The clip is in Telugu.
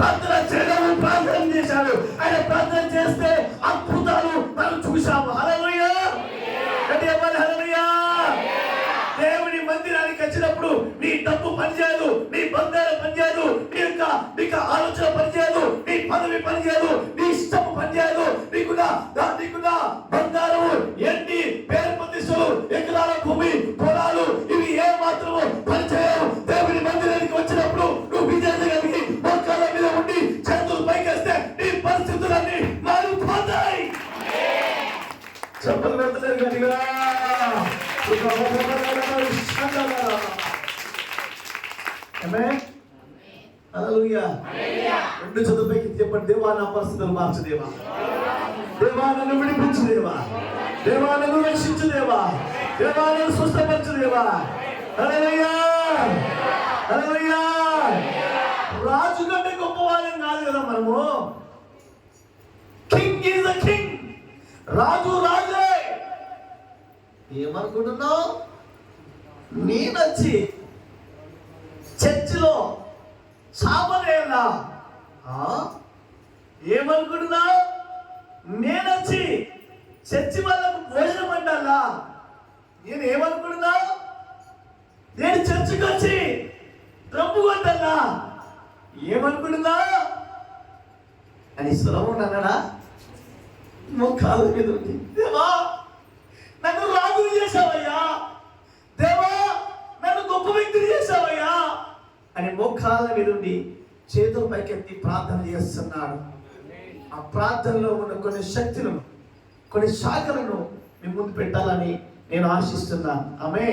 ప్రార్థన చేయడం ప్రార్థన చేశాడు. ఆయన ప్రార్థన చేస్తే అద్భుతాలు మనం చూశాము. హల్లెలూయా, హల్లెలూయా. దేవుని మందిరానికి వచ్చినప్పుడు నీ డబ్బు పనిచేయదు, నీ బంగారం పనిచేయదు, నీకు ఆలోచన పనిచేయదు, నీ పదవి పనిచేయదు, నీ ఇష్టము పనిచేయదు. నీకున్న బంగారము, ఎండి, పేరు ప్రతిష్టలు, ఎకరాల భూమి, పొలాలు ఇవి ఏ మాత్రము పనిచేయవు. దేవుని మందిరానికి వచ్చినప్పుడు నువ్వు విజయం కలిగి మోకాళ్ళ మీద ఉండి చేతులు పైకేస్తే నీ పరిస్థితులన్నీ మారిపోతాయి. చెప్పలు పెడతలేదు గట్టిగా. రెండు చదువుపైకి చెప్పండి. దేవా నా పరిస్థితులు మార్చు దేవా, దేవా నన్ను విడిపించు దేవా, దేవా నన్ను రక్షించు దేవా, దేవా నన్ను స్వస్థపరచు దేవా. హల్లెలూయా, హల్లెలూయా. రాజు కంటే గొప్ప వాళ్ళం కాదు కదా మనము. King is the king. రాజు రాజే. ఏమనుకుంటున్నావు? నేనొచ్చి చర్చిలో చాపలేలా? ఏమనుకుంటున్నావు? నేనొచ్చి చర్చి వాళ్ళకు భోజనం అంటాలా? నేను ఏమనుకుంటున్నా? నేను చర్చికి వచ్చి డ్రమ్ము కొట్టాలా? ఏమనుకుంటున్నా అని సులభం అన్నాడా? ముఖాల మీద ఉంది. దేవా నన్ను రాజు చేశావయ్యా, దేవా నన్ను గొప్ప వ్యక్తిని చేశావయ్యా అని మోకాళ్ళ మీద ఉండి చేతుల పైకెత్తి ప్రార్థన చేస్తున్నాడు. ఆ ప్రార్థనలో ఉన్న కొన్ని శక్తులను, కొన్ని శాఖలను మీ ముందు పెట్టాలని నేను ఆశిస్తున్నాను. ఆమేన్.